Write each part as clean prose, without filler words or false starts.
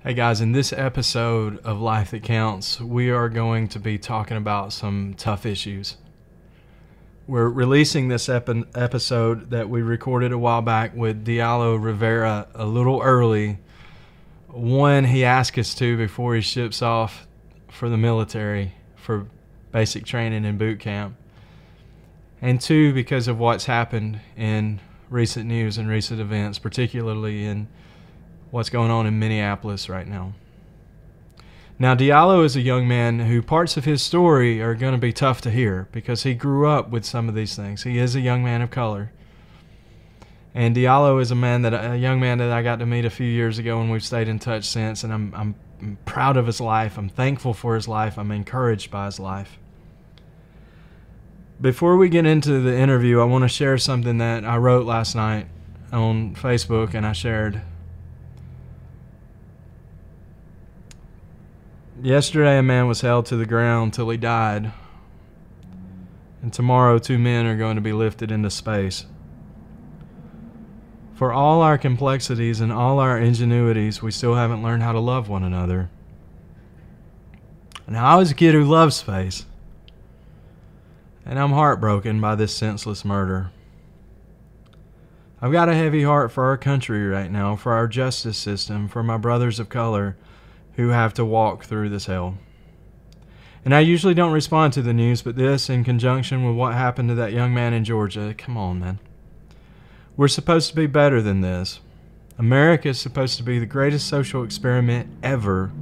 Hey guys, in this episode of Life That Counts, we are going to be talking about some tough issues. We're releasing this episode that we recorded a while back with Dialo Rivera a little early. One, he asked us to before he ships off for the military for basic training and boot camp. And two, because of what's happened in recent news and recent events, particularly in what's going on in Minneapolis right now. Now, Dialo is a young man who parts of his story are going to be tough to hear because he grew up with some of these things. He is a young man of color. And Dialo is a young man that I got to meet a few years ago, and we've stayed in touch since. And I'm proud of his life. I'm thankful for his life. I'm encouraged by his life. Before we get into the interview, I want to share something that I wrote last night on Facebook, and I shared. Yesterday, a man was held to the ground till he died. And tomorrow, two men are going to be lifted into space. For all our complexities and all our ingenuities, we still haven't learned how to love one another. Now, I was a kid who loved space. And I'm heartbroken by this senseless murder. I've got a heavy heart for our country right now, for our justice system, for my brothers of color who have to walk through this hell. And I usually don't respond to the news, but this, in conjunction with what happened to that young man in Georgia, come on, man. We're supposed to be better than this. America is supposed to be the greatest social experiment ever.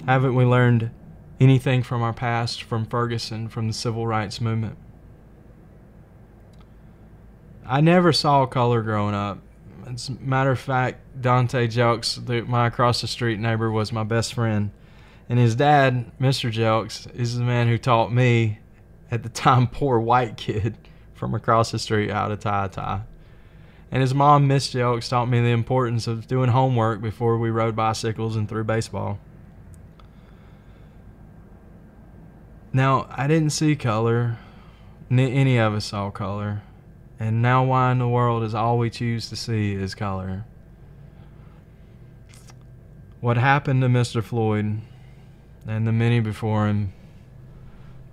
Haven't we learned anything from our past, from Ferguson, from the civil rights movement? I never saw color growing up. As a matter of fact, Dante Jelks, my across the street neighbor, was my best friend. And his dad, Mr. Jelks, is the man who taught me, at the time poor white kid from across the street, how to tie a tie. And his mom, Miss Jelks, taught me the importance of doing homework before we rode bicycles and threw baseball. Now, I didn't see color. Any of us saw color. And now why in the world is all we choose to see is color? What happened to Mr. Floyd and the many before him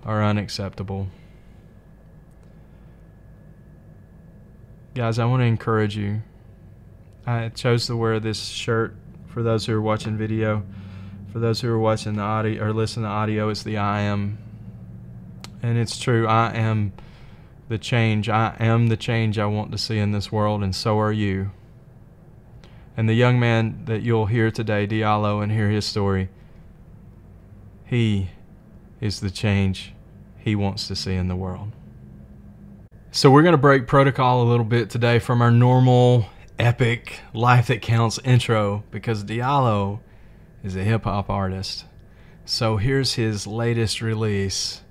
are unacceptable. Guys, I want to encourage you. I chose to wear this shirt for those who are watching video. For those who are watching the audio or listening to audio, it's the I am. And it's true, I am the change. I am the change I want to see in this world, and so are you. And the young man that you'll hear today, Dialo, and hear his story, he is the change he wants to see in the world. So we're going to break protocol a little bit today from our normal, epic Life That Counts intro, because Dialo is a hip-hop artist. So here's his latest release,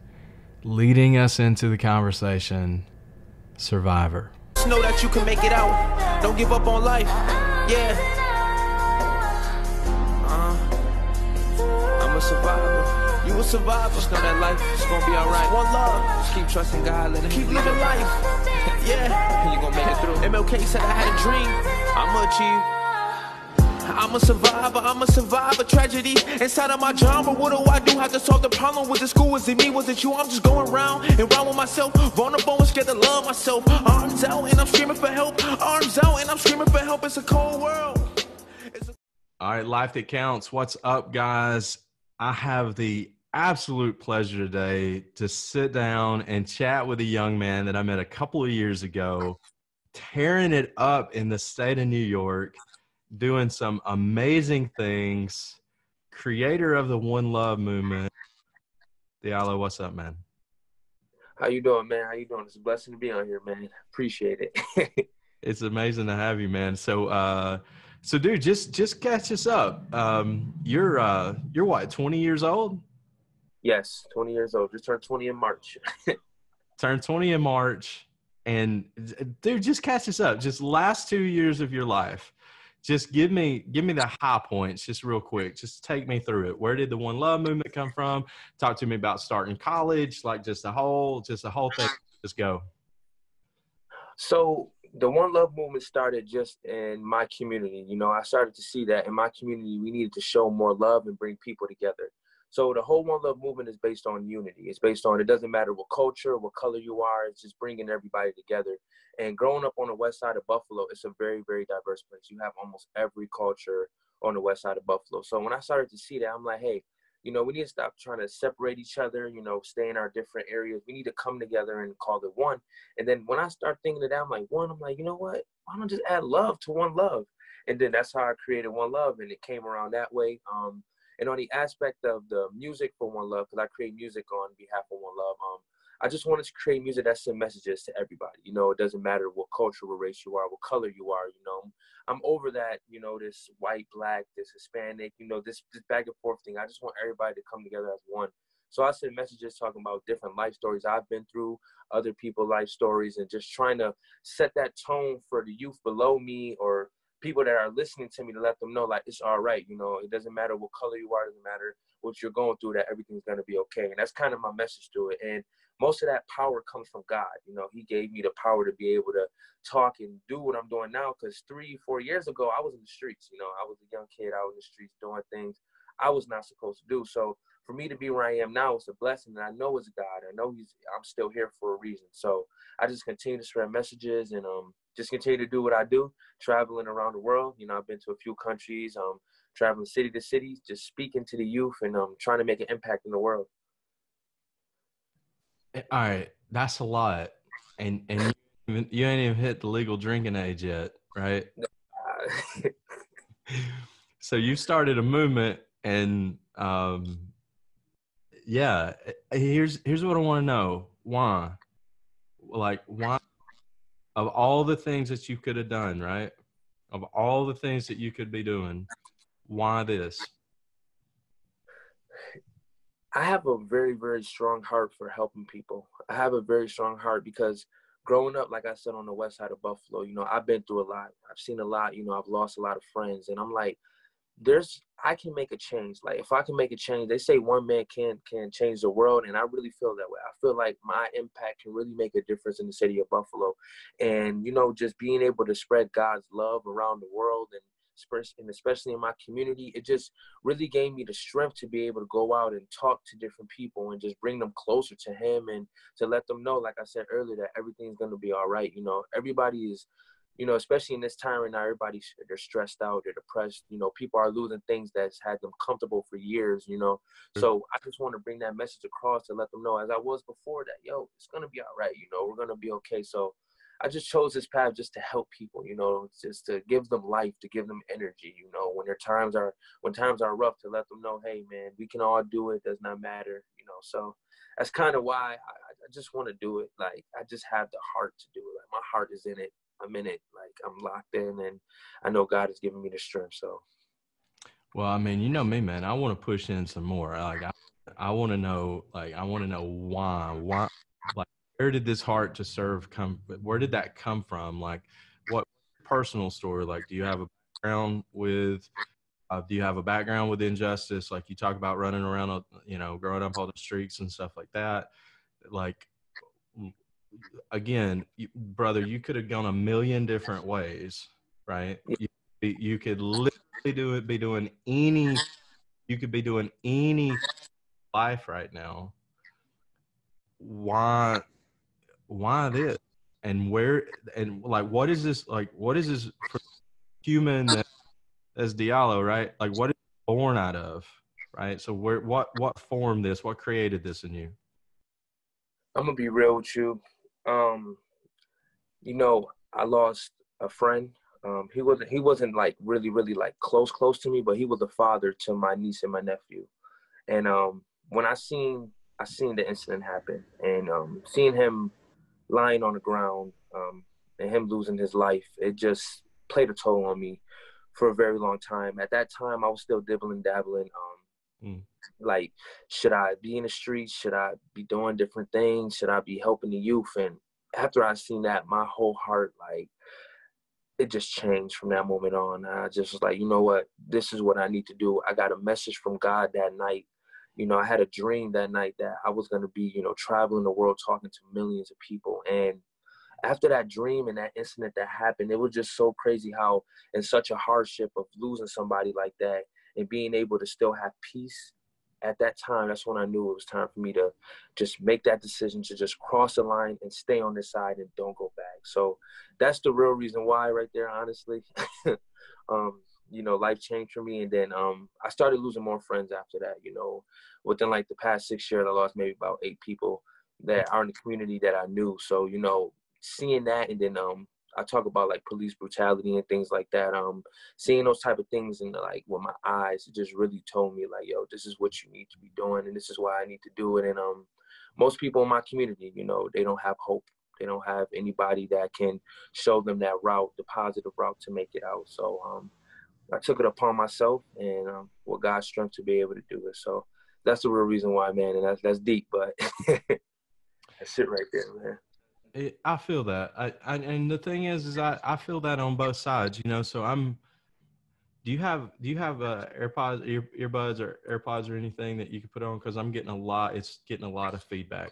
leading us into the conversation, Survivor. Just know that you can make it out. Don't give up on life. Yeah. I'm a survivor. You a survivor. Just know that life is gonna be alright. One love. Just keep trusting God. Let him keep living life. Yeah. And you gonna make it through. MLK said I had a dream. I'ma achieve. I'm a survivor, tragedy inside of my genre. What do I do? Have to solve the problem. Was it school? Was it me? Was it you? I'm just going round and round with myself, vulnerable and scared to love myself. Arms out and I'm screaming for help. Arms out and I'm screaming for help. It's a cold world. All right, Life That Counts. What's up, guys? I have the absolute pleasure today to sit down and chat with a young man that I met a couple of years ago, tearing it up in the state of New York, doing some amazing things, creator of the One Love movement. Dialo, what's up, man? How you doing, man? How you doing? It's a blessing to be on here, man. Appreciate it. It's amazing to have you, man. So dude, just catch us up. You're what, 20 years old? Yes, 20 years old. Just turned 20 in March. Turned 20 in March. And dude, just catch us up. Just last 2 years of your life. Just give me the high points, just real quick. Just take me through it. Where did the One Love movement come from? Talk to me about starting college, like just the whole thing. Just go. So The One Love movement started just in my community. You know, I started to see that in my community, we needed to show more love and bring people together. So the whole One Love movement is based on unity. It's based on, it doesn't matter what culture, what color you are, it's just bringing everybody together. And growing up on the west side of Buffalo, it's a very, very diverse place. You have almost every culture on the west side of Buffalo. So when I started to see that, I'm like, hey, you know, we need to stop trying to separate each other, you know, stay in our different areas. We need to come together and call it one. And then when I start thinking of that, I'm like, one, I'm like, you know what? Why don't I just add love to One Love? And then that's how I created One Love, and it came around that way. And on the aspect of the music for One Love, because I create music on behalf of One Love, I just wanted to create music that sends messages to everybody. You know, it doesn't matter what culture, what race you are, what color you are, you know. I'm over that, you know, this white, black, this Hispanic, you know, this back and forth thing. I just want everybody to come together as one. So I send messages talking about different life stories I've been through, other people's life stories, and just trying to set that tone for the youth below me or people that are listening to me, to let them know, like, it's all right. You know, it doesn't matter what color you are, it doesn't matter what you're going through, that everything's going to be okay. And that's kind of my message to it. And most of that power comes from God. You know, he gave me the power to be able to talk and do what I'm doing now. Because 3-4 years ago, I was in the streets. You know, I was a young kid out in the streets doing things I was not supposed to do. So for me to be where I am now, it's a blessing. And I know it's God. I know I'm still here for a reason. So I just continue to spread messages and just continue to do what I do, traveling around the world. You know, I've been to a few countries, traveling city to city, just speaking to the youth and trying to make an impact in the world. All right, that's a lot, and you ain't even hit the legal drinking age yet, right? So you started a movement, and yeah. Here's what I want to know: why? Like, why? Of all the things that you could have done, right? Of all the things that you could be doing, why this? I have a very, very strong heart for helping people. I have a very strong heart because growing up, like I said, on the west side of Buffalo, you know, I've been through a lot. I've seen a lot, you know, I've lost a lot of friends. And I'm like, I can make a change. Like, if I can make a change, they say one man can change the world. And I really feel that way. I feel like my impact can really make a difference in the city of Buffalo. And, you know, just being able to spread God's love around the world and especially in my community, it just really gave me the strength to be able to go out and talk to different people and just bring them closer to him and to let them know, like I said earlier, that everything's going to be all right. You know, everybody is, you know, especially in this time right now, they're stressed out, they're depressed. You know, people are losing things that's had them comfortable for years, you know. So I just want to bring that message across to let them know, as I was before, that, yo, it's going to be all right. You know, we're going to be okay. So I just chose this path just to help people, you know, just to give them life, to give them energy, you know, when times are rough, to let them know, hey, man, we can all do it. Does not matter, you know. So that's kind of why I just want to do it. Like, I just have the heart to do it. Like, my heart is in it. I'm in it. Like, I'm locked in, and I know God has given me the strength. So, well, I mean, you know me, man. I want to push in some more. Like, I want to know, why, like, where did this heart to serve come? Where did that come from? Like, what personal story? Like, do you have a background with? Do you have a background with injustice? Like, you talk about running around, you know, growing up on the streets and stuff like that. Like, again, brother, you could have gone a million different ways, right? You could literally be doing any. You could be doing any life right now. Why this? And where, and like, what is this for human as Dialo, right? Like, what is it born out of, right? So what formed this? What created this in you? I'm gonna be real with you. You know, I lost a friend. He wasn't like really, really like close to me, but he was a father to my niece and my nephew. And when I seen the incident happen, and seeing him lying on the ground, and him losing his life, it just played a toll on me for a very long time. At that time, I was still dibbling, dabbling. Like, should I be in the streets? Should I be doing different things? Should I be helping the youth? And after I seen that, my whole heart, like, it just changed from that moment on. I just was like, you know what? This is what I need to do. I got a message from God that night. You know, I had a dream that night that I was going to be, you know, traveling the world talking to millions of people. And after that dream and that incident that happened, it was just so crazy how in such a hardship of losing somebody like that and being able to still have peace at that time, that's when I knew it was time for me to just make that decision to just cross the line and stay on this side and don't go back. So that's the real reason why right there, honestly. You know, life changed for me. And then I started losing more friends after that. You know, within like the past 6 years, I lost maybe about 8 people that are in the community that I knew. So, you know, seeing that, and then I talk about like police brutality and things like that. Seeing those type of things and like with my eyes, it just really told me like, yo, this is what you need to be doing, and this is why I need to do it. And most people in my community, you know, they don't have hope. They don't have anybody that can show them that route, the positive route to make it out. So I took it upon myself, and with God's strength to be able to do it. So that's the real reason why, man. And that's deep, but that's it right there, man. I feel that. And the thing is I feel that on both sides, you know. So do you have AirPods, earbuds or AirPods or anything that you can put on? Because I'm getting it's getting a lot of feedback.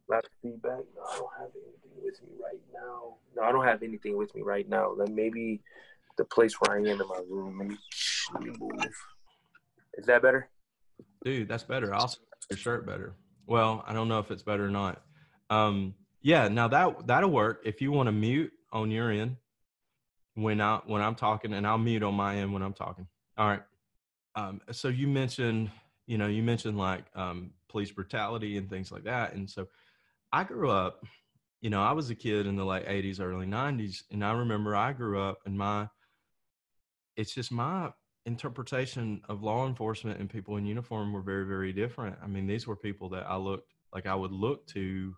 A lot of feedback? No, I don't have anything with me right now. No, I don't have anything with me right now. Like maybe the place where I am in my room. Let me move. Is that better? Dude, that's better. I'll see your shirt better. Well, I don't know if it's better or not. Yeah, now that'll work if you want to mute on your end when I'm talking, and I'll mute on my end when I'm talking. All right. So you mentioned like police brutality and things like that. And so I grew up, you know, I was a kid in the late 80s, early 90s, and I remember I grew up, and it's just my interpretation of law enforcement and people in uniform were very, very different. I mean, these were people that I would look to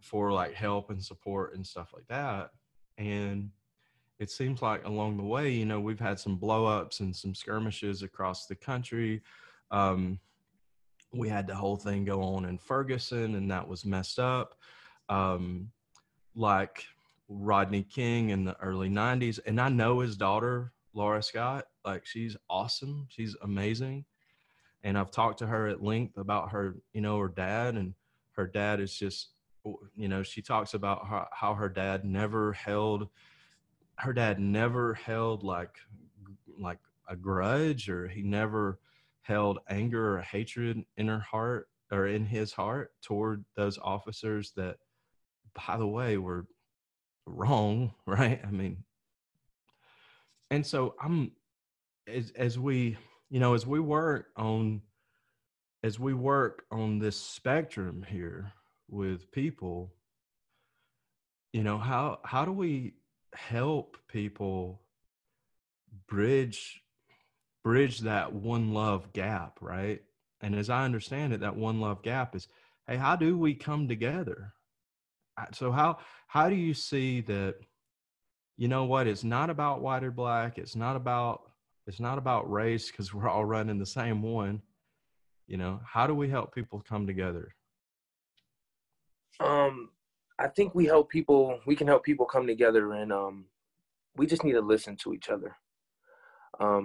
for like help and support and stuff like that. And it seems like along the way, you know, we've had some blow-ups and some skirmishes across the country. We had the whole thing go on in Ferguson, and that was messed up. Like Rodney King in the early 90s. And I know his daughter, Laura Scott, like she's awesome. She's amazing. And I've talked to her at length about her, you know, her dad, and her dad is just, you know, she talks about how her dad never held like a grudge, or he never held anger or hatred in her heart or in his heart toward those officers that, by the way, were wrong, right? I mean, and so as we work on this spectrum here with people, you know, how do we help people bridge that one love gap, right? And as I understand it, that one love gap is, hey, how do we come together? So how do you see that, you know what, it's not about white or black, it's not about race, because we're all running the same one. You know, how do we help people come together? I think we can help people come together, and we just need to listen to each other.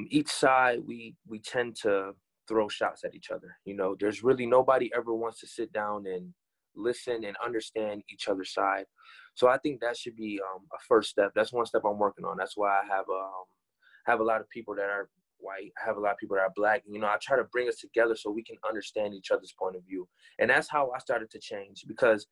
Each side, we tend to throw shots at each other. You know, there's really nobody ever wants to sit down and listen and understand each other's side. So I think that should be a first step. That's one step I'm working on. That's why I have a lot of people that are white. I have a lot of people that are black. You know, I try to bring us together so we can understand each other's point of view. And that's how I started to change, because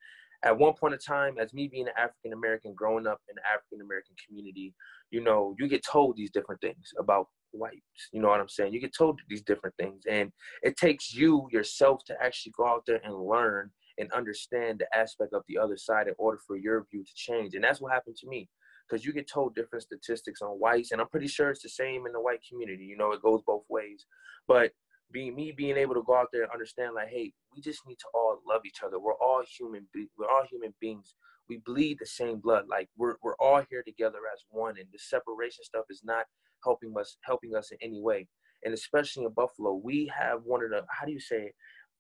at one point in time, as me being an African-American, growing up in the African-American community, you know, you get told these different things about whites. You know what I'm saying? You get told these different things. And it takes you yourself to actually go out there and learn and understand the aspect of the other side in order for your view to change. And that's what happened to me, because you get told different statistics on whites, and I'm pretty sure it's the same in the white community. You know, it goes both ways. But being able to go out there and understand, like, hey, we just need to all love each other. We're all human beings. We bleed the same blood. Like, we're all here together as one, and the separation stuff is not helping us in any way. And especially in Buffalo, we have one of the, how do you say it?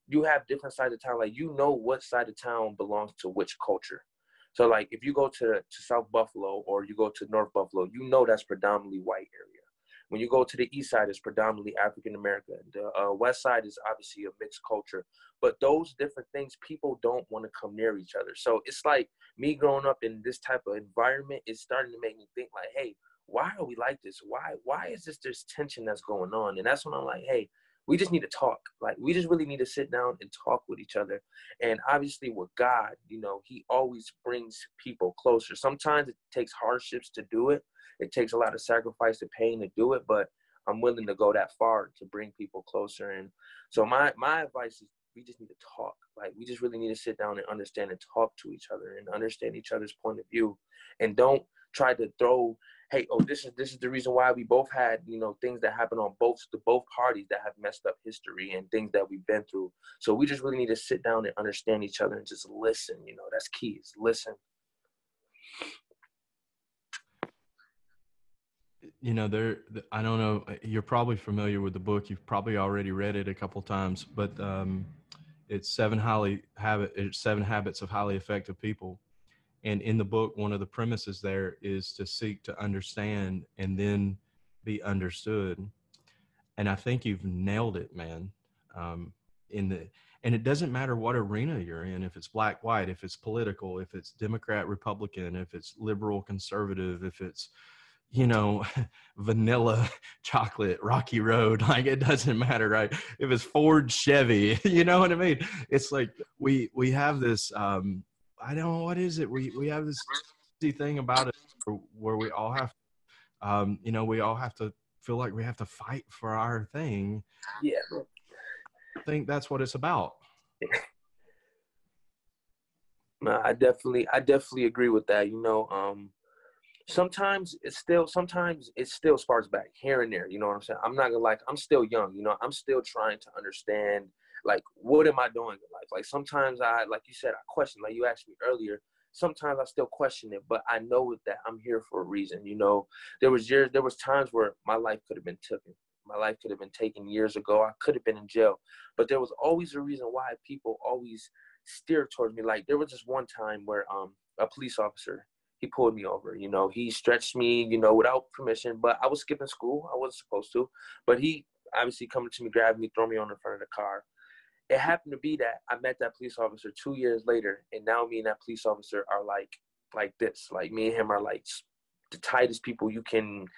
You have different sides of town. Like, you know what side of town belongs to which culture. So, like, if you go to South Buffalo or you go to North Buffalo, you know that's predominantly white area. When you go to the east side, it's predominantly African American. The west side is obviously a mixed culture. But those different things, people don't want to come near each other. So it's like me growing up in this type of environment is starting to make me think like, hey, why are we like this? Why is this tension that's going on? And that's when I'm like, hey, we just need to talk. Like, we just really need to sit down and talk with each other. And obviously with God, you know, he always brings people closer. Sometimes it takes hardships to do it. It takes a lot of sacrifice and pain to do it, but I'm willing to go that far to bring people closer. And so my advice is we just need to talk. Like, we just really need to sit down and understand and talk to each other and understand each other's point of view. And don't try to throw, hey, oh, this is the reason why we both had, you know, things that happen on both parties that have messed up history and things that we've been through. So we just really need to sit down and understand each other and just listen. You know, that's key, is listen. You know, I don't know, you're probably familiar with the book. You've probably already read it a couple times, but it's Seven Habits of Highly Effective People. And in the book, one of the premises there is to seek to understand and then be understood. And I think you've nailed it, man. And it doesn't matter what arena you're in, if it's black, white, if it's political, if it's Democrat, Republican, if it's liberal, conservative, if it's, you know, vanilla, chocolate, rocky road, like, it doesn't matter, right? If it's Ford, Chevy, you know what I mean? It's like we have this, I don't know, what is it? We have this thing about it where we all have, you know, we all have to feel like we have to fight for our thing. Yeah. I think that's what it's about. No, I definitely agree with that. You know, sometimes it still sparks back here and there. You know what I'm saying? I'm not gonna lie, I'm still young. You know, I'm still trying to understand, like, what am I doing in life? Like, sometimes like you said, I question, like you asked me earlier, sometimes I still question it, but I know that I'm here for a reason. You know, there was times where my life could have been taken. My life could have been taken years ago. I could have been in jail, but there was always a reason why people always steered towards me. Like, there was just one time where a police officer, he pulled me over. You know, he stretched me, you know, without permission, but I was skipping school. I wasn't supposed to, but he obviously coming to me, grabbed me, throw me on the front of the car. It happened to be that I met that police officer 2 years later, and now me and that police officer are like this. Like, me and him are like the tightest people you can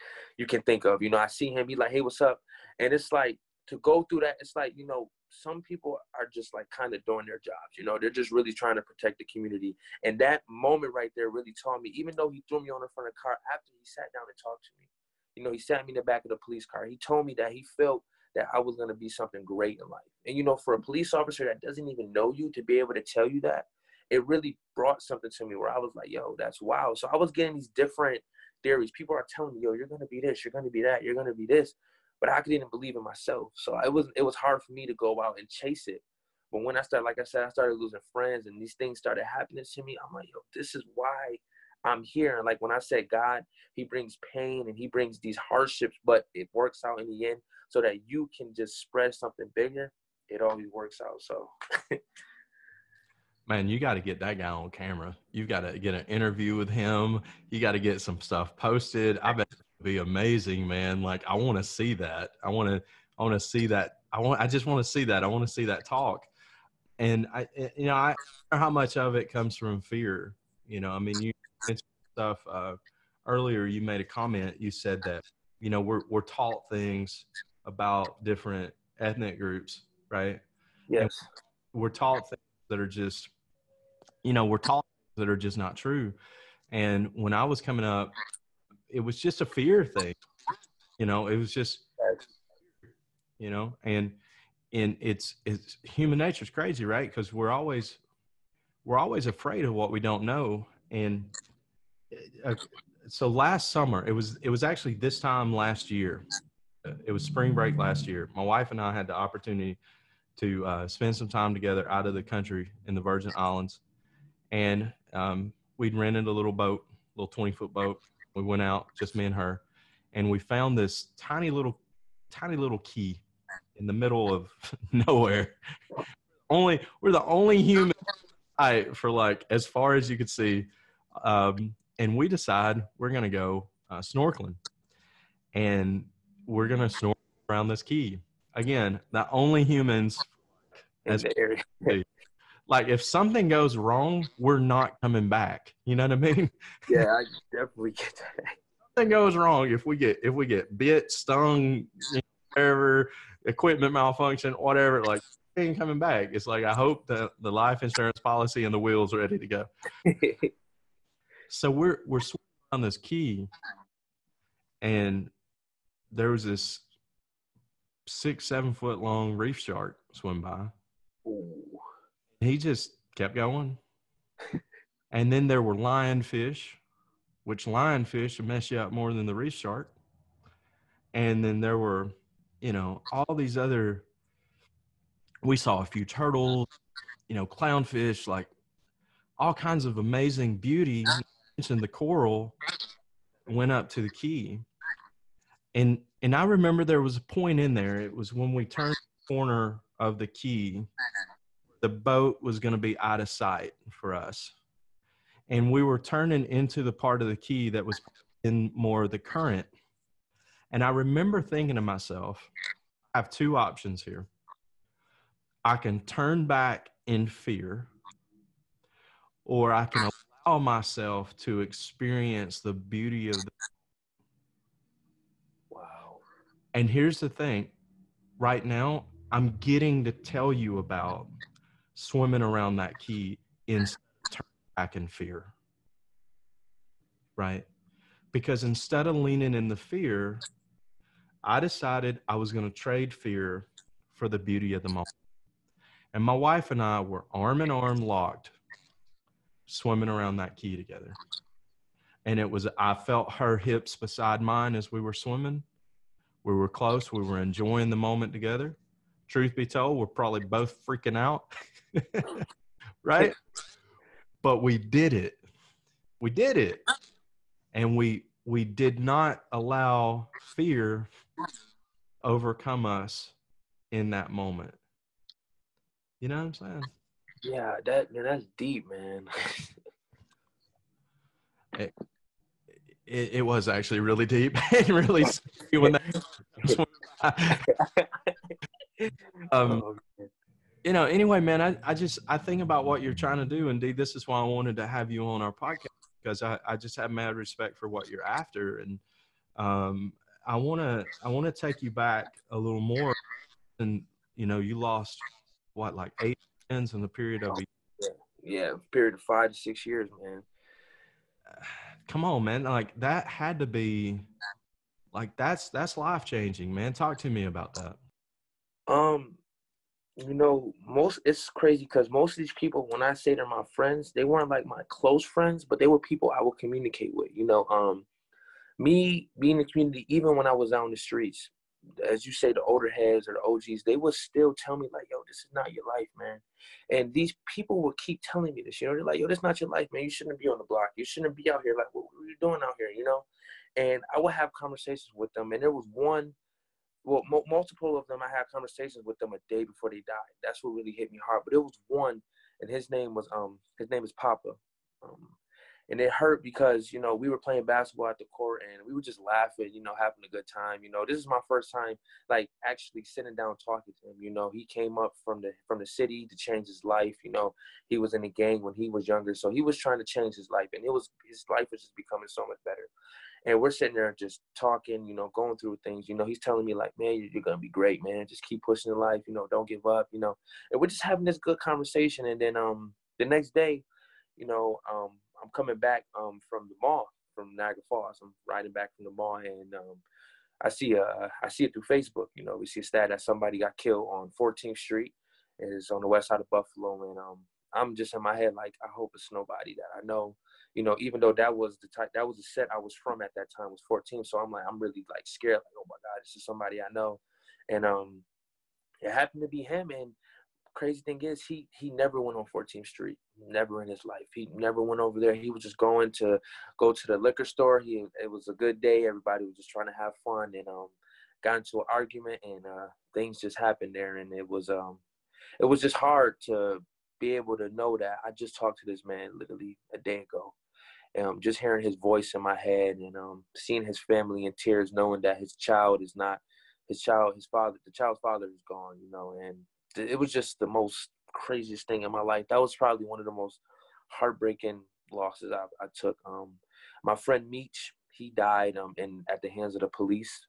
think of. You know, I see him, he like, hey, what's up? And it's like, to go through that, it's like, you know, some people are just like kind of doing their jobs. You know, they're just really trying to protect the community. And that moment right there really taught me, even though he threw me on the front of the car, after he sat down and talked to me, you know, he sat me in the back of the police car. He told me that he felt that I was going to be something great in life. And, you know, for a police officer that doesn't even know you to be able to tell you that, it really brought something to me where I was like, yo, that's wow. So I was getting these different theories. People are telling me, yo, you're going to be this, you're going to be that, you're going to be this. But I couldn't believe in myself. So it was hard for me to go out and chase it. But when I started, like I said, I started losing friends and these things started happening to me. I'm like, yo, this is why I'm here. And like when I said God, he brings pain and he brings these hardships, but it works out in the end so that you can just spread something bigger. It always works out. So man, you got to get that guy on camera. You've got to get an interview with him. You got to get some stuff posted. I bet it would be amazing, man. Like, I want to see that. I want to see that. I just want to see that. I want to see that talk. And I know how much of it comes from fear. You know, I mean, you mentioned stuff earlier. You made a comment. You said that, you know, we're taught things about different ethnic groups, right? yes, and we're taught things that are just, you know, we're taught things that are just not true. And when I was coming up, it was just a fear thing. You know, it was just, you know, and it's human nature is crazy, right? Because we're always afraid of what we don't know. And so last summer, it was actually this time last year. It was spring break last year. My wife and I had the opportunity to spend some time together out of the country in the Virgin Islands. And we'd rented a little boat, a little 20-foot boat. We went out, just me and her, and we found this tiny little key in the middle of nowhere. We're the only human for like as far as you could see. And we decide we're going to go snorkeling. And we're going to snort around this key. Again, the only humans In the area. like if something goes wrong, we're not coming back. You know what I mean? Yeah, I definitely get that. Something goes wrong, if we get bit, stung, whatever, equipment malfunction, whatever, like we ain't coming back. It's like I hope that the life insurance policy and the wheels are ready to go. So we're swimming on this key, and there was this 6-7 foot long reef shark swim by. Ooh. He just kept going. And then there were lionfish, which lionfish will mess you up more than the reef shark. And then there were, all these other, we saw a few turtles, clownfish, like all kinds of amazing beauty. You mentioned the coral went up to the key. And I remember there was a point in there. It was when we turned the corner of the key, the boat was going to be out of sight for us. And we were turning into the part of the key that was in more of the current. And I remember thinking to myself, I have two options here. I can turn back in fear, or I can allow myself to experience the beauty of the. Wow. And here's the thing. Right now, I'm getting to tell you about swimming around that key instead of turning back in fear. Right? Because instead of leaning in the fear, I decided I was going to trade fear for the beauty of the moment. And my wife and I were arm in arm locked, swimming around that key together. And I felt her hips beside mine as we were swimming. We were close. We were enjoying the moment together. Truth be told, we're probably both freaking out. Right? But we did it. We did it. And we did not allow fear overcome us in that moment. You know what I'm saying? Yeah, that's deep, man. It was actually really deep and really when anyway, man, I think about what you're trying to do, and this is why I wanted to have you on our podcast, because I just have mad respect for what you're after, and I want to take you back a little more. And you lost what, like 8 friends in the period of yeah, period of 5 to 6 years, man. Come on, man. Like that had to be like, that's life changing, man. Talk to me about that. It's crazy because most of these people, when I say they're my friends, they weren't like my close friends, but they were people I would communicate with. Me being in the community, even when I was out in the streets, as you say, the older heads or the OGs, they would still tell me like, yo, this is not your life, man. And these people would keep telling me this, they're like, yo, this is not your life, man. You shouldn't be on the block. You shouldn't be out here. Like, what are you doing out here, And I would have conversations with them. And there was one, multiple of them, I had conversations with them a day before they died. That's what really hit me hard. But it was one, and his name is Papa. And it hurt because, we were playing basketball at the court and we were just laughing, having a good time. This is my first time, like, actually sitting down talking to him. He came up from the city to change his life. He was in a gang when he was younger. So he was trying to change his life, and his life was just becoming so much better. And we're sitting there just talking, going through things. He's telling me like, man, you're going to be great, man. Just keep pushing in life, don't give up, And we're just having this good conversation. And then the next day, I'm coming back from the mall, from Niagara Falls. I'm riding back from the mall, and I see it through Facebook. We see a stat that somebody got killed on 14th Street. It's on the west side of Buffalo, and I'm just in my head like, I hope it's nobody that I know. Even though that was the set I was from at that time, was 14. So I'm really like scared, like, oh my God, this is somebody I know. And it happened to be him. And crazy thing is, he never went on 14th Street, never in his life. He never went over there. He was just go to the liquor store. It was a good day. Everybody was just trying to have fun, and got into an argument, and things just happened there. And it was just hard to be able to know that I just talked to this man literally a day ago. just hearing his voice in my head, and seeing his family in tears, knowing that his child is not his child, the child's father is gone, and it was just the most craziest thing in my life. That was probably one of the most heartbreaking losses I took. My friend Meech, he died at the hands of the police.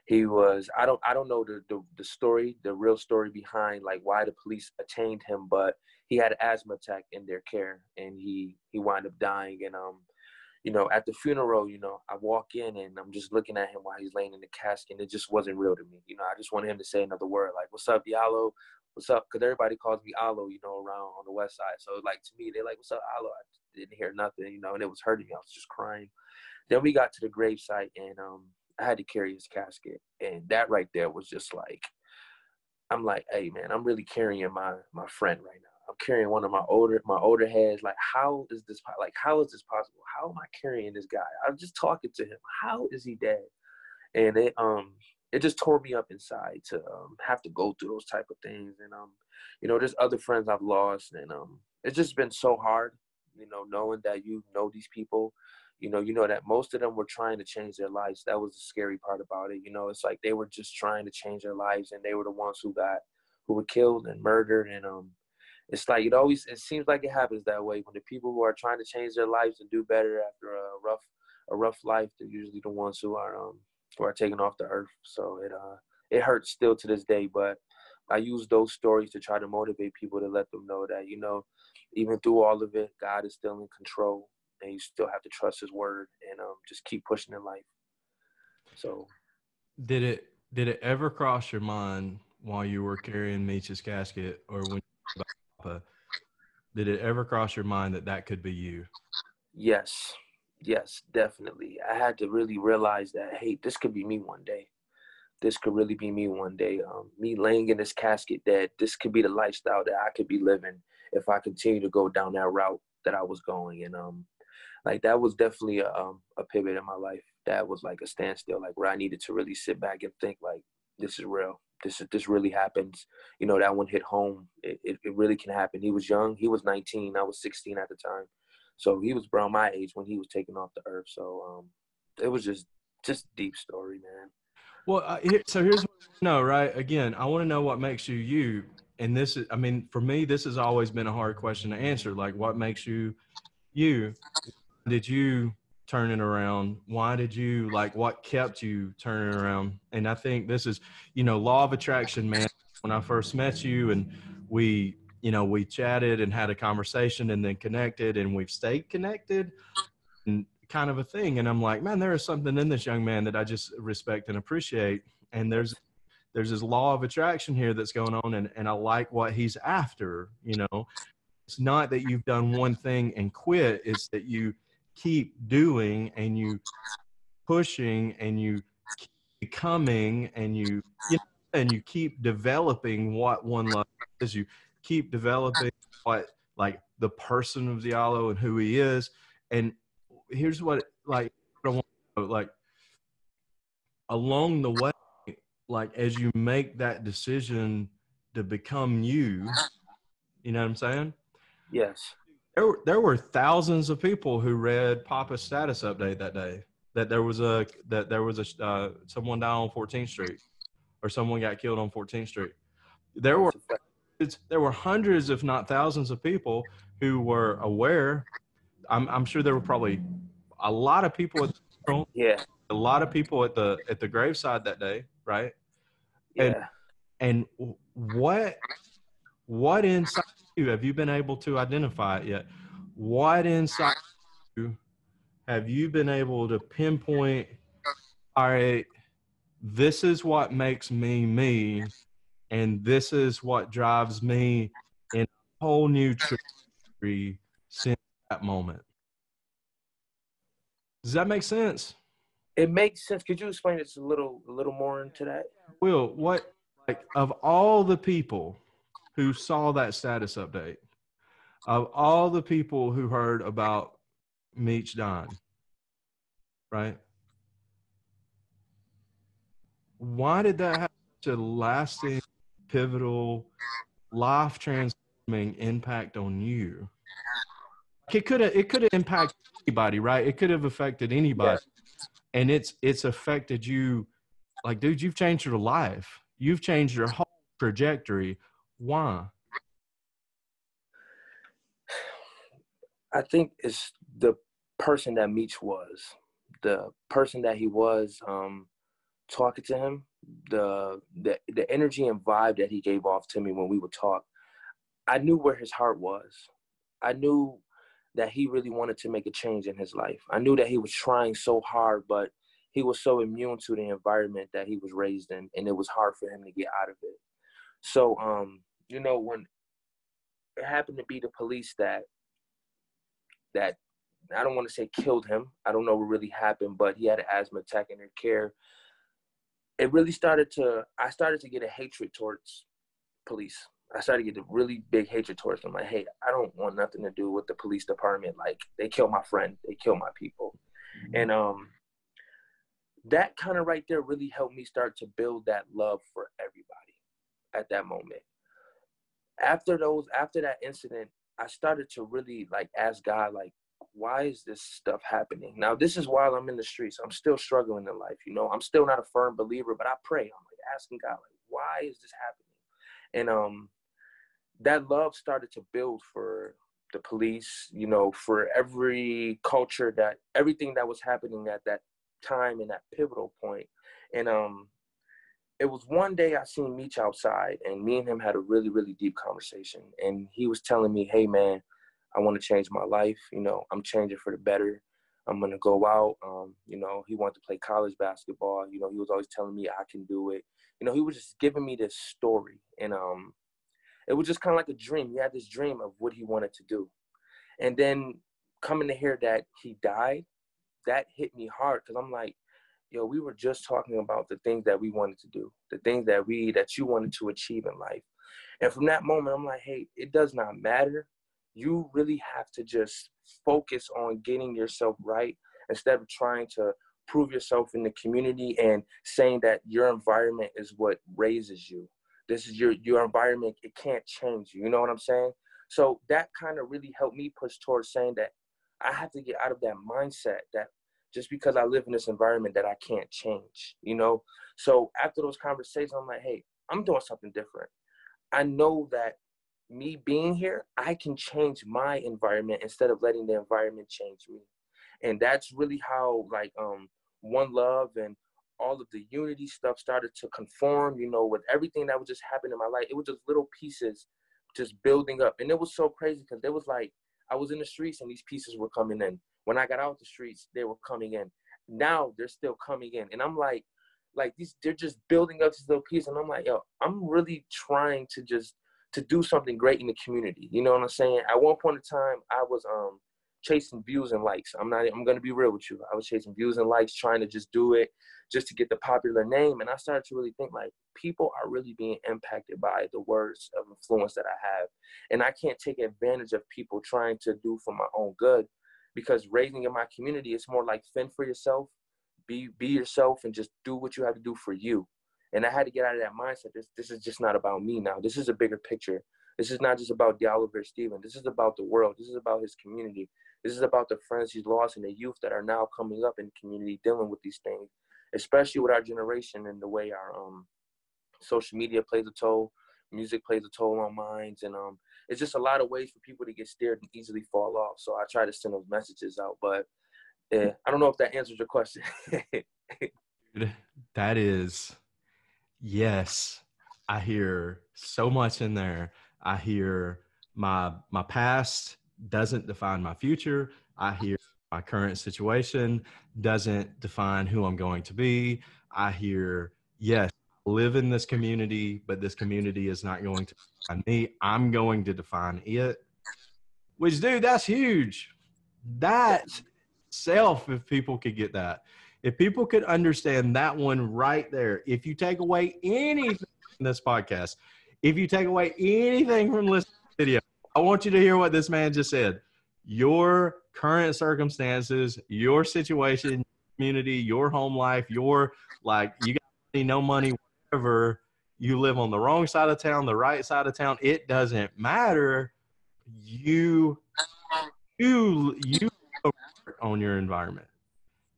He was, I don't know the story, the real story behind like why the police detained him, but he had an asthma attack in their care, and he wound up dying. And at the funeral, I walk in and I'm just looking at him while he's laying in the casket, and it just wasn't real to me. I just wanted him to say another word, like, "What's up, Dialo? What's up?" Because everybody calls me Alo, around on the west side. So like to me, they're like, "What's up, Alo?" I didn't hear nothing, and it was hurting me. I was just crying. Then we got to the gravesite, and I had to carry his casket, and that right there was just like, I'm like, hey man, I'm really carrying my friend right now. I'm carrying one of my older heads. Like, how is this possible? How am I carrying this guy? I'm just talking to him. How is he dead? And it just tore me up inside to have to go through those type of things. And there's other friends I've lost, and it's just been so hard, knowing that these people. That most of them were trying to change their lives. That was the scary part about it. It's like they were just trying to change their lives, and they were the ones who were killed and murdered. And it's like it seems like it happens that way when the people who are trying to change their lives and do better after a rough life, they're usually the ones who are taken off the earth. So it hurts still to this day, but I use those stories to try to motivate people, to let them know that even through all of it, God is still in control. And you still have to trust his word, and just keep pushing in life. So, did it ever cross your mind while you were carrying Meech's casket, or when you were about Papa, did it ever cross your mind that could be you? Yes, definitely. I had to really realize that, hey, this could be me one day. This could really be me one day. Me laying in this casket, that this could be the lifestyle that I could be living if I continue to go down that route that I was going. And like that was definitely a pivot in my life. That was like a standstill, like where I needed to really sit back and think, like, this is real. This really happens. That one hit home. It really can happen. He was young. He was 19. I was 16 at the time. So he was around my age when he was taken off the earth. So it was just deep story, man. Well, here's what I know, right? Again, I want to know what makes you you. And this is, I mean, for me, this has always been a hard question to answer. Like, what makes you you? Did you turn it around? Why did you, like, what kept you turning around? And I think this is, law of attraction, man. When I first met you, and we chatted and had a conversation and then connected, and we've stayed connected and kind of a thing. And I'm like, man, there is something in this young man that I just respect and appreciate. And there's this law of attraction here that's going on. And I like what he's after. It's not that you've done one thing and quit. It's that you keep doing, and you pushing, and you keep becoming, and you keep developing what one love is. You keep developing what, like, the person of Dialo and who he is. And here's what, like, I want to know, like, along the way, like, as you make that decision to become you, you know what I'm saying? Yes. There were thousands of people who read Papa's status update that day that there was someone died on 14th Street, or someone got killed on 14th Street. There were hundreds, if not thousands, of people who were aware. I'm sure there were probably a lot of people at the funeral, a lot of people at the graveside that day, right? Yeah. And what inside you have you been able to identify it yet? What inside you have you been able to pinpoint? All right, this is what makes me me, and this is what drives me in a whole new trajectory since that moment. Does that make sense? It makes sense. Could you explain this a little more into that? Will, what, like, of all the people who saw that status update, of all the people who heard about Meech dying, right? Why did that have such a lasting, pivotal, life transforming impact on you? it could have impacted anybody, right? It could have affected anybody. Yeah. And it's affected you. Like, dude, you've changed your life. You've changed your whole trajectory. Why? I think it's the person that Meech was, the person that he was, talking to him, the energy and vibe that he gave off to me when we would talk. I knew where his heart was. I knew that he really wanted to make a change in his life. I knew that he was trying so hard, but he was so immune to the environment that he was raised in, and it was hard for him to get out of it. So, you know, when it happened to be the police that I don't want to say killed him. I don't know what really happened, but he had an asthma attack in their care. It really I started to get a hatred towards police. I started to get a really big hatred towards them. Like, hey, I don't want nothing to do with the police department. Like, they killed my friend. They killed my people. And that kind of right there really helped me start to build that love for everybody at that moment. After that incident, I started to really like ask God, like, why is this stuff happening? Now, this is while I'm in the streets. I'm still struggling in life, you know. I'm still not a firm believer, but I pray. I'm like asking God, like, why is this happening? And that love started to build for the police, you know, for every culture, that everything that was happening at that time and that pivotal point. And it was one day I seen Meech outside, and me and him had a really, really deep conversation. And he was telling me, hey, man, I want to change my life. You know, I'm changing for the better. I'm going to go out. You know, he wanted to play college basketball. You know, he was always telling me I can do it. You know, he was just giving me this story. And it was just kind of like a dream. He had this dream of what he wanted to do. And then coming to hear that he died, that hit me hard, because I'm like, yo, we were just talking about the things that we wanted to do, the things that you wanted to achieve in life. And from that moment, I'm like, hey, it does not matter. You really have to just focus on getting yourself right instead of trying to prove yourself in the community and saying that your environment is what raises you. This is your environment. It can't change you. You know what I'm saying? So that kind of really helped me push towards saying that I have to get out of that mindset that just because I live in this environment that I can't change, you know? So after those conversations, I'm like, hey, I'm doing something different. I know that me being here, I can change my environment instead of letting the environment change me. And that's really how, like, One Love and all of the unity stuff started to conform, you know, with everything that was just happening in my life. It was just little pieces just building up. And it was so crazy because it was like I was in the streets and these pieces were coming in. When I got out the streets, they were coming in. Now they're still coming in. And I'm like these, they're just building up these little pieces. And I'm like, yo, I'm really trying to do something great in the community. You know what I'm saying? At one point in time, I was chasing views and likes. I'm going to be real with you. I was chasing views and likes, trying to just do it just to get the popular name. And I started to really think, like, people are really being impacted by the words of influence that I have. And I can't take advantage of people trying to do for my own good, because raising in my community, it's more like fend for yourself, be yourself, and just do what you have to do for you. And I had to get out of that mindset. This is just not about me now. This is a bigger picture. This is not just about Dialo Rivera. This is about the world. This is about his community. This is about the friends he's lost and the youth that are now coming up in the community dealing with these things, especially with our generation and the way our social media plays a toll, music plays a toll on minds. And it's just a lot of ways for people to get steered and easily fall off. So I try to send those messages out. But I don't know if that answers your question. That is, yes. I hear so much in there. I hear my past doesn't define my future. I hear my current situation doesn't define who I'm going to be. I hear, yes, I live in this community, but this community is not going to define me. I'm going to define it. Which, dude, that's huge. That self, if people could get that. If people could understand that one right there, if you take away anything from this podcast, if you take away anything from listening to the video, I want you to hear what this man just said. Your current circumstances, your situation, community, your home life, your, like, you got money, no money, whatever, you live on the wrong side of town, the right side of town, it doesn't matter. You you on your environment,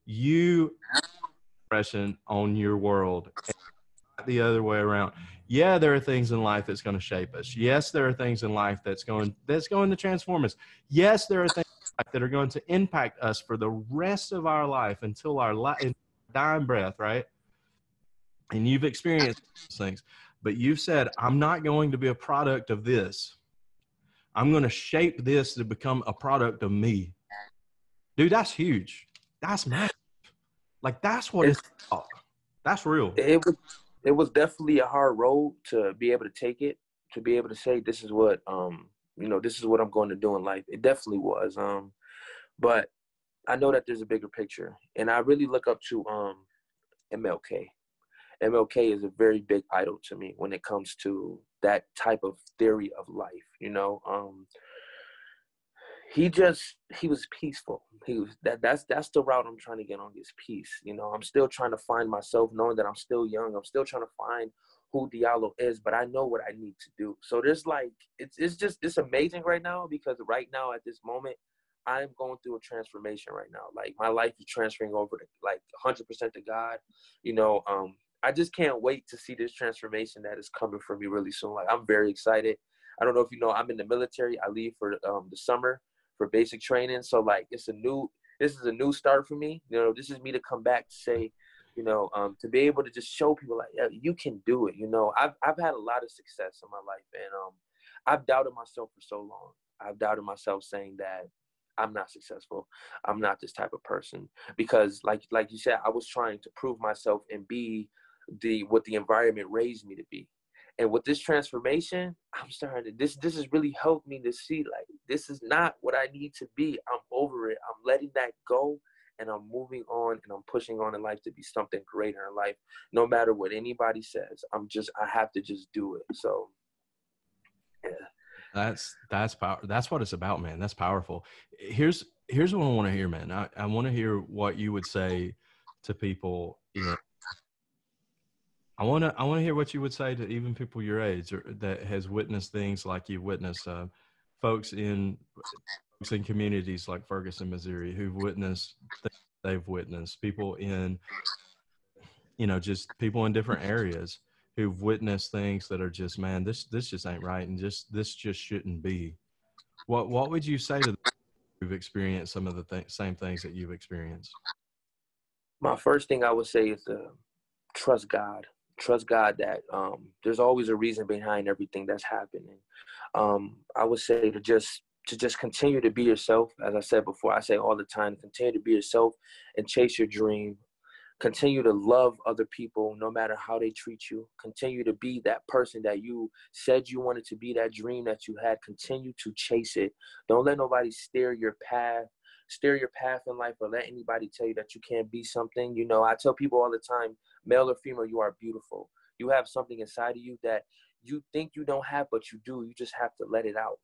you expression on your world, and not the other way around. Yeah, there are things in life that's going to shape us. Yes, there are things in life that's going to transform us. Yes, there are things that are going to impact us for the rest of our life until our dying breath, right? And you've experienced those things, but you've said, I'm not going to be a product of this. I'm going to shape this to become a product of me. Dude, that's huge. That's massive. Like, that's what it's about. That's real. It was definitely a hard road to be able to take it, to be able to say, this is what, this is what I'm going to do in life. It definitely was. But I know that there's a bigger picture, and I really look up to MLK. MLK is a very big idol to me when it comes to that type of theory of life. He was peaceful. That's the route I'm trying to get on, is peace. I'm still trying to find myself, knowing that I'm still young. I'm still trying to find who Dialo is, but I know what I need to do. So there's it's amazing right now, because right now at this moment, I'm going through a transformation right now. Like, my life is transferring over to 100% to God. I just can't wait to see this transformation that is coming for me really soon. Like, I'm very excited. I don't know if you know, I'm in the military. I leave for the summer for basic training. So this is a new start for me. This is me to come back to say, to be able to just show people, like, yeah, you can do it. I've had a lot of success in my life, and I've doubted myself for so long. I've doubted myself, saying that I'm not successful. I'm not this type of person, because like you said, I was trying to prove myself and be what the environment raised me to be. And with this transformation, I'm starting to, this has really helped me to see, like, this is not what I need to be. I'm over it. I'm letting that go, and I'm moving on, and I'm pushing on in life to be something greater in life. No matter what anybody says, I have to just do it. So, yeah. That's power. That's what it's about, man. That's powerful. Here's what I want to hear, man. I want to hear what you would say to people. I want to hear what you would say to even people your age, or that has witnessed things like you've witnessed. Folks in communities like Ferguson, Missouri, who've witnessed things they've witnessed. People in, just people in different areas who've witnessed things that are just, man, this just ain't right, and this just shouldn't be. What would you say to them who've experienced some of the same things that you've experienced? My first thing I would say is to trust God. Trust God that there's always a reason behind everything that's happening. I would say to just continue to be yourself. As I said before, I say all the time, continue to be yourself and chase your dream. Continue to love other people no matter how they treat you. Continue to be that person that you said you wanted to be, that dream that you had. Continue to chase it. Don't let nobody steer your path in life, or let anybody tell you that you can't be something. I tell people all the time, male or female, you are beautiful. You have something inside of you that you think you don't have, but you do. You just have to let it out.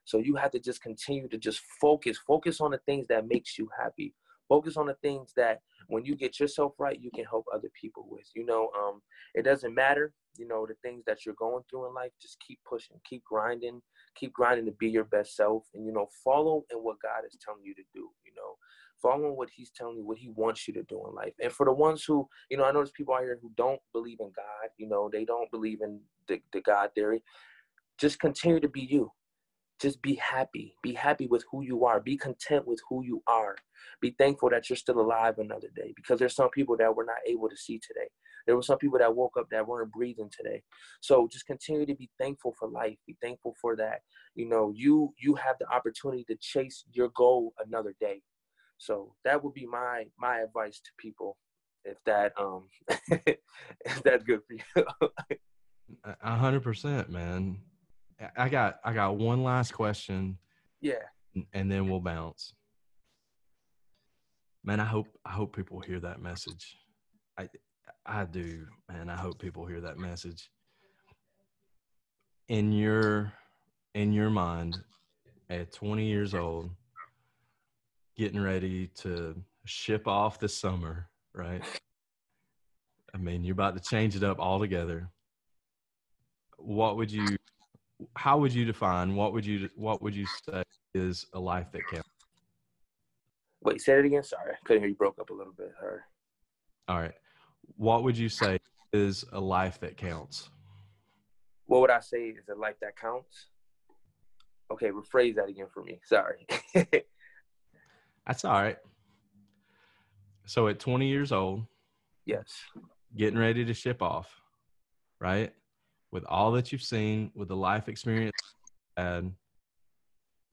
So you have to just continue to just focus on the things that makes you happy. Focus on the things that when you get yourself right, you can help other people with. It doesn't matter, the things that you're going through in life. Just keep pushing, keep grinding to be your best self, and, follow in what God is telling you to do. Follow in what he's telling you, what he wants you to do in life. And for the ones who, I know there's people out here who don't believe in God, they don't believe in the God theory. Just continue to be you. Just be happy. Be happy with who you are. Be content with who you are. Be thankful that you're still alive another day, because there's some people that we're not able to see today. There were some people that woke up that weren't breathing today. So just continue to be thankful for life. Be thankful for that. You have the opportunity to chase your goal another day. So that would be my advice to people, if that if that's good for you. 100%, man. I got one last question. Yeah. And then we'll bounce. Man, I hope people hear that message. I do, man. I hope people hear that message. In your mind, at 20 years old, getting ready to ship off this summer, right? I mean, you're about to change it up altogether. How would you define, what would you say is a life that counts? Wait, say it again. Sorry, I couldn't hear you. Broke up a little bit. All right. What would you say is a life that counts? What would I say is a life that counts? Okay, rephrase that again for me. Sorry. That's all right. So at 20 years old, Yes. getting ready to ship off, right? With all that you've seen, with the life experience you had,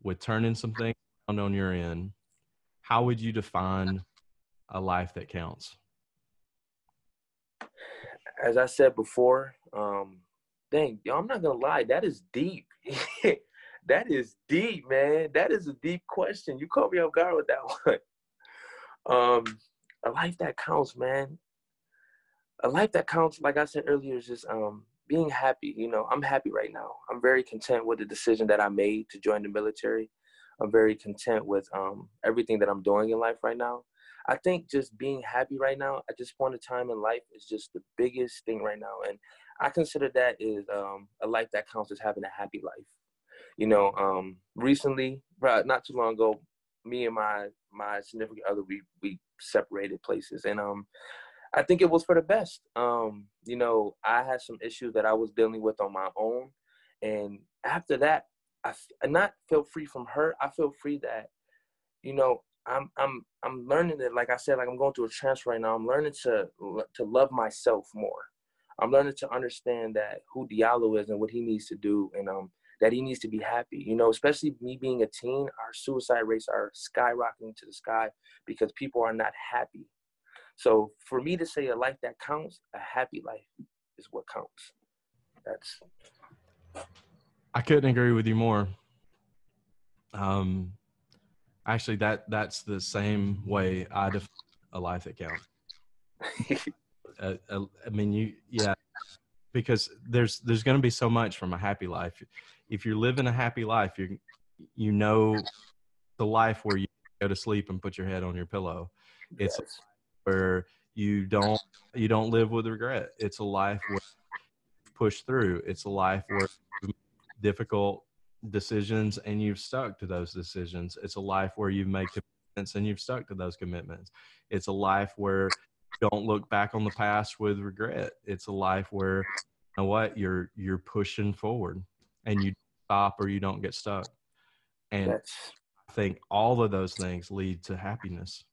with turning some things around on your end, how would you define a life that counts? As I said before, dang, yo, I'm not gonna lie, that is deep. That is deep, man. That is a deep question. You caught me off guard with that one. A life that counts, man. A life that counts, like I said earlier, is just being happy. You know, I'm happy right now. I'm very content with the decision that I made to join the military. I'm very content with everything that I'm doing in life right now. I think just being happy right now at this point in time in life is just the biggest thing right now. And I consider that is a life that counts as having a happy life. You know, recently, not too long ago, me and my significant other, we separated places. And I think it was for the best. You know, I had some issues that I was dealing with on my own. And after that, I not feel free from her. I feel free that, you know, I'm learning that, like I said, like I'm going through a transfer right now. I'm learning to love myself more. I'm learning to understand that who Dialo is and what he needs to do, and that he needs to be happy. You know, especially me being a teen, our suicide rates are skyrocketing to the sky because people are not happy. So for me to say a life that counts, a happy life is what counts. I couldn't agree with you more. Actually, that's the same way I define a life that counts. I mean, because there's going to be so much from a happy life. If you're living a happy life, you know the life where you go to sleep and put your head on your pillow. It's Yes. where you don't live with regret. It's a life where you push through. It's a life where you make difficult decisions and you've stuck to those decisions. It's a life where you make commitments and you've stuck to those commitments. It's a life where you don't look back on the past with regret. It's a life where, you know what, you're pushing forward and you stop or you don't get stuck. And I think all of those things lead to happiness.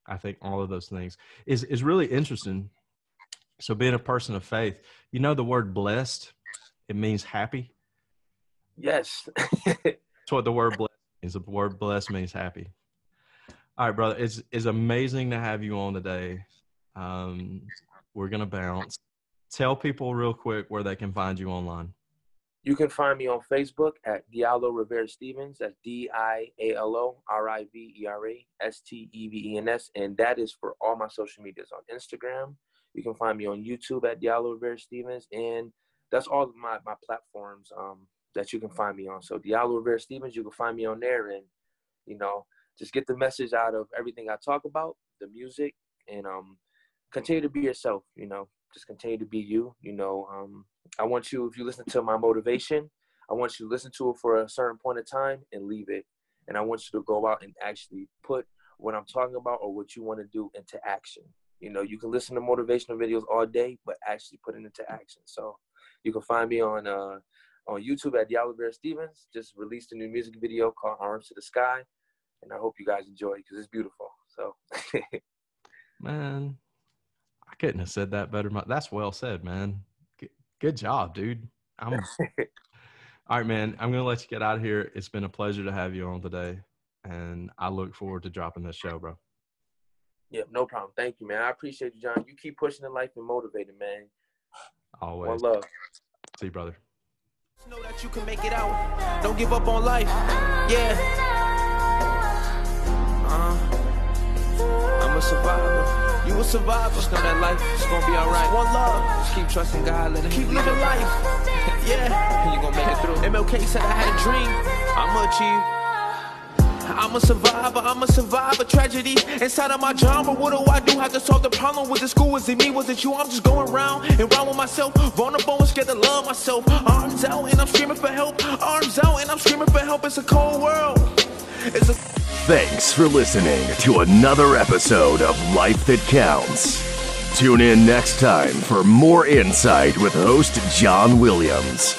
I think all of those things is really interesting. So being a person of faith, you know, the word blessed, it means happy. Yes. That's what the word blessed means. The word blessed means happy. All right, brother. It's amazing to have you on today. We're going to bounce. Tell people real quick where they can find you online. You can find me on Facebook at Dialo Rivera Stevens. That's DialoRiverestevens. And that is for all my social medias. On Instagram, you can find me on YouTube at Dialo Rivera Stevens. And that's all of my platforms that you can find me on. So Dialo Rivera Stevens, you can find me on there. And, you know, just get the message out of everything I talk about, the music, and continue to be yourself, you know. Just continue to be you, you know. I want you, if you listen to my motivation, I want you to listen to it for a certain point of time and leave it. And I want you to go out and actually put what I'm talking about or what you want to do into action. You know, you can listen to motivational videos all day, but actually put it into action. So you can find me on YouTube at Dialo Rivera Stevens. Just released a new music video called Arms to the Sky. And I hope you guys enjoy it because it's beautiful. So, man, I couldn't have said that better. That's well said, man. Good job, dude. All right, man. I'm going to let you get out of here. It's been a pleasure to have you on today. And I look forward to dropping this show, bro. Yeah, no problem. Thank you, man. I appreciate you, John. You keep pushing in life and motivated, man. Always. One love. See you, brother. Know that you can make it out. Don't give up on life. Yeah. I'm a survivor. You a survivor. Just know that life is gonna be alright. One love. Just keep trusting God. Let it keep living life. Yeah. And you gonna make it through. MLK said I had a dream. I'ma achieve. I'm a survivor, I'm a survivor. Tragedy inside of my genre. What do I do? Have to solve the problem. Was it school? Was it me? Was it you? I'm just going round and round with myself. Vulnerable and scared to love myself. Arms out and I'm screaming for help. Arms out and I'm screaming for help. It's a cold world. It's a Thanks for listening to another episode of Life That Counts. Tune in next time for more insight with host John Williams.